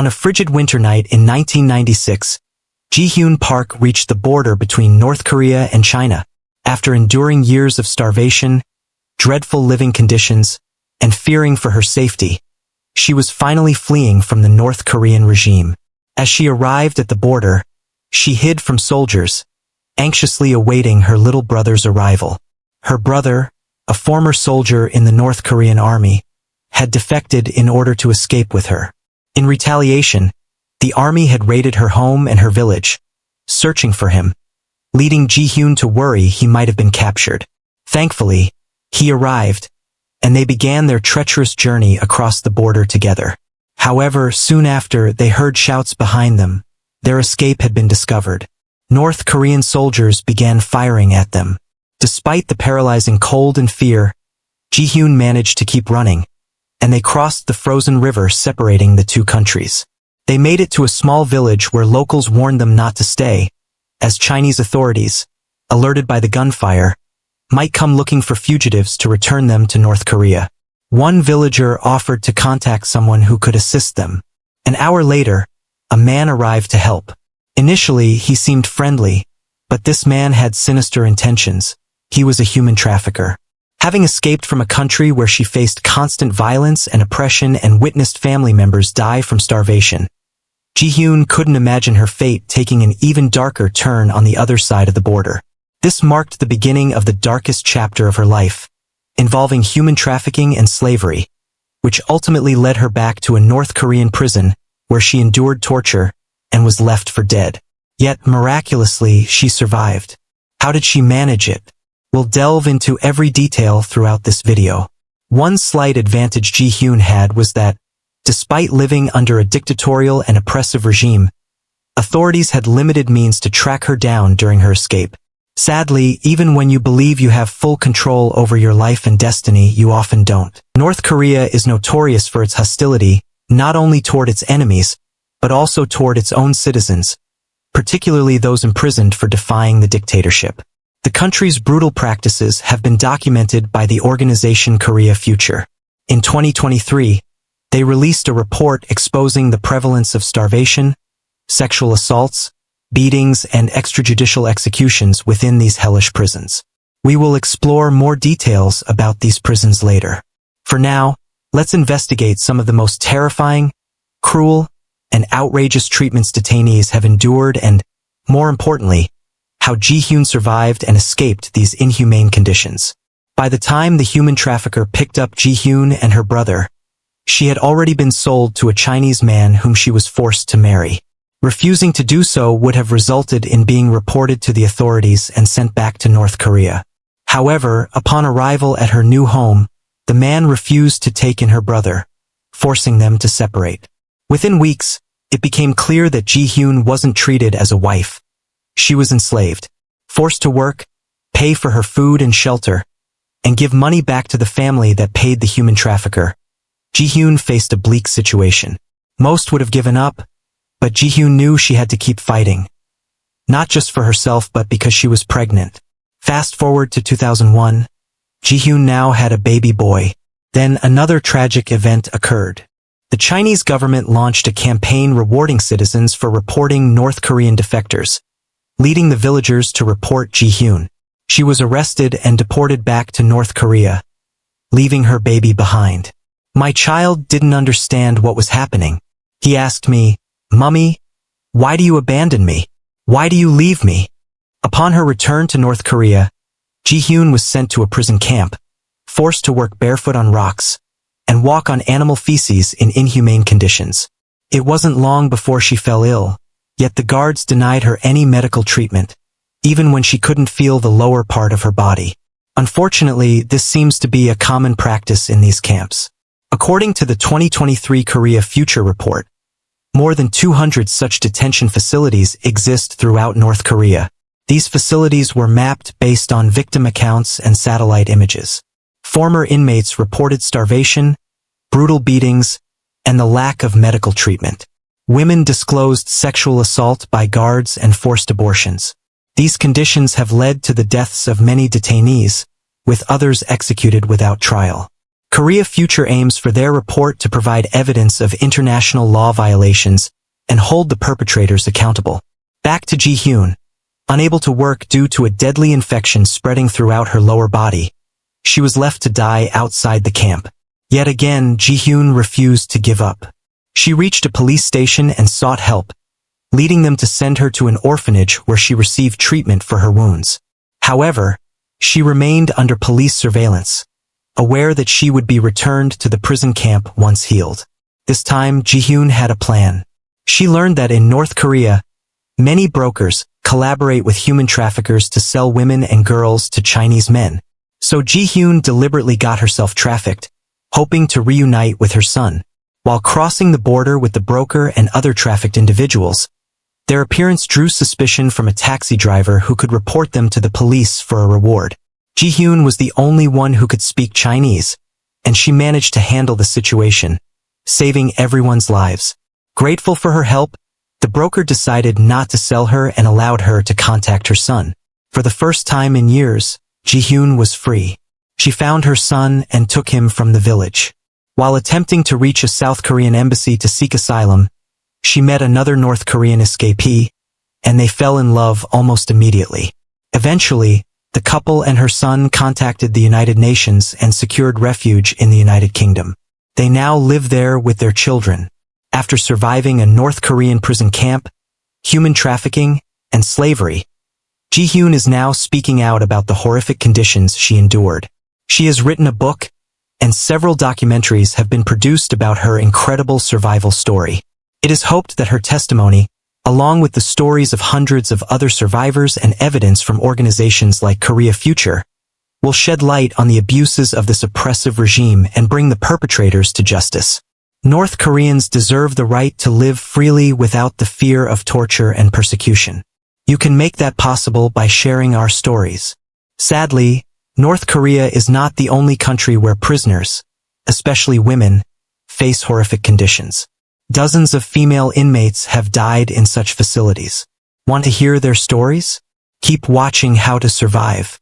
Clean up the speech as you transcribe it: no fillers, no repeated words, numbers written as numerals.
On a frigid winter night in 1996, Ji-hyun Park reached the border between North Korea and China. After enduring years of starvation, dreadful living conditions, and fearing for her safety, she was finally fleeing from the North Korean regime. As she arrived at the border, she hid from soldiers, anxiously awaiting her little brother's arrival. Her brother, a former soldier in the North Korean army, had defected in order to escape with her. In retaliation, the army had raided her home and her village, searching for him, leading Ji-hyun to worry he might have been captured. Thankfully, he arrived, and they began their treacherous journey across the border together. However, soon after, they heard shouts behind them. Their escape had been discovered. North Korean soldiers began firing at them. Despite the paralyzing cold and fear, Ji-hyun managed to keep running, and they crossed the frozen river separating the two countries. They made it to a small village where locals warned them not to stay, as Chinese authorities, alerted by the gunfire, might come looking for fugitives to return them to North Korea. One villager offered to contact someone who could assist them. An hour later, a man arrived to help. Initially, he seemed friendly, but this man had sinister intentions. He was a human trafficker. Having escaped from a country where she faced constant violence and oppression and witnessed family members die from starvation, Ji-hyun couldn't imagine her fate taking an even darker turn on the other side of the border. This marked the beginning of the darkest chapter of her life, involving human trafficking and slavery, which ultimately led her back to a North Korean prison where she endured torture and was left for dead. Yet, miraculously, she survived. How did she manage it? We'll delve into every detail throughout this video. One slight advantage Ji-hyun had was that, despite living under a dictatorial and oppressive regime, authorities had limited means to track her down during her escape. Sadly, even when you believe you have full control over your life and destiny, you often don't. North Korea is notorious for its hostility, not only toward its enemies, but also toward its own citizens, particularly those imprisoned for defying the dictatorship. The country's brutal practices have been documented by the organization Korea Future. In 2023, they released a report exposing the prevalence of starvation, sexual assaults, beatings, and extrajudicial executions within these hellish prisons. We will explore more details about these prisons later. For now, let's investigate some of the most terrifying, cruel, and outrageous treatments detainees have endured and, more importantly, how Ji-hyun survived and escaped these inhumane conditions. By the time the human trafficker picked up Ji-hyun and her brother, she had already been sold to a Chinese man whom she was forced to marry. Refusing to do so would have resulted in being reported to the authorities and sent back to North Korea. However, upon arrival at her new home, the man refused to take in her brother, forcing them to separate. Within weeks, it became clear that Ji-hyun wasn't treated as a wife. She was enslaved, forced to work, pay for her food and shelter, and give money back to the family that paid the human trafficker. Ji-hyun faced a bleak situation. Most would have given up, but Ji-hyun knew she had to keep fighting. Not just for herself but because she was pregnant. Fast forward to 2001, Ji-hyun now had a baby boy. Then another tragic event occurred. The Chinese government launched a campaign rewarding citizens for reporting North Korean defectors, leading the villagers to report Ji-hyun. She was arrested and deported back to North Korea, leaving her baby behind. My child didn't understand what was happening. He asked me, "Mummy, why do you abandon me? Why do you leave me?" Upon her return to North Korea, Ji-hyun was sent to a prison camp, forced to work barefoot on rocks, and walk on animal feces in inhumane conditions. It wasn't long before she fell ill, yet the guards denied her any medical treatment, even when she couldn't feel the lower part of her body. Unfortunately, this seems to be a common practice in these camps. According to the 2023 Korea Future Report, more than 200 such detention facilities exist throughout North Korea. These facilities were mapped based on victim accounts and satellite images. Former inmates reported starvation, brutal beatings, and the lack of medical treatment. Women disclosed sexual assault by guards and forced abortions. These conditions have led to the deaths of many detainees, with others executed without trial. Korea Future aims for their report to provide evidence of international law violations and hold the perpetrators accountable. Back to Ji-hyun. Unable to work due to a deadly infection spreading throughout her lower body, she was left to die outside the camp. Yet again, Ji-hyun refused to give up. She reached a police station and sought help, leading them to send her to an orphanage where she received treatment for her wounds. However, she remained under police surveillance, aware that she would be returned to the prison camp once healed. This time, Ji-hyun had a plan. She learned that in North Korea, many brokers collaborate with human traffickers to sell women and girls to Chinese men. So Ji-hyun deliberately got herself trafficked, hoping to reunite with her son. While crossing the border with the broker and other trafficked individuals, their appearance drew suspicion from a taxi driver who could report them to the police for a reward. Ji-hyun was the only one who could speak Chinese, and she managed to handle the situation, saving everyone's lives. Grateful for her help, the broker decided not to sell her and allowed her to contact her son. For the first time in years, Ji-hyun was free. She found her son and took him from the village. While attempting to reach a South Korean embassy to seek asylum, she met another North Korean escapee, and they fell in love almost immediately. Eventually, the couple and her son contacted the United Nations and secured refuge in the United Kingdom. They now live there with their children. After surviving a North Korean prison camp, human trafficking, and slavery, Ji-hyun is now speaking out about the horrific conditions she endured. She has written a book, and several documentaries have been produced about her incredible survival story. It is hoped that her testimony, along with the stories of hundreds of other survivors and evidence from organizations like Korea Future, will shed light on the abuses of this oppressive regime and bring the perpetrators to justice. North Koreans deserve the right to live freely without the fear of torture and persecution. You can make that possible by sharing our stories. Sadly, North Korea is not the only country where prisoners, especially women, face horrific conditions. Dozens of female inmates have died in such facilities. Want to hear their stories? Keep watching How to Survive.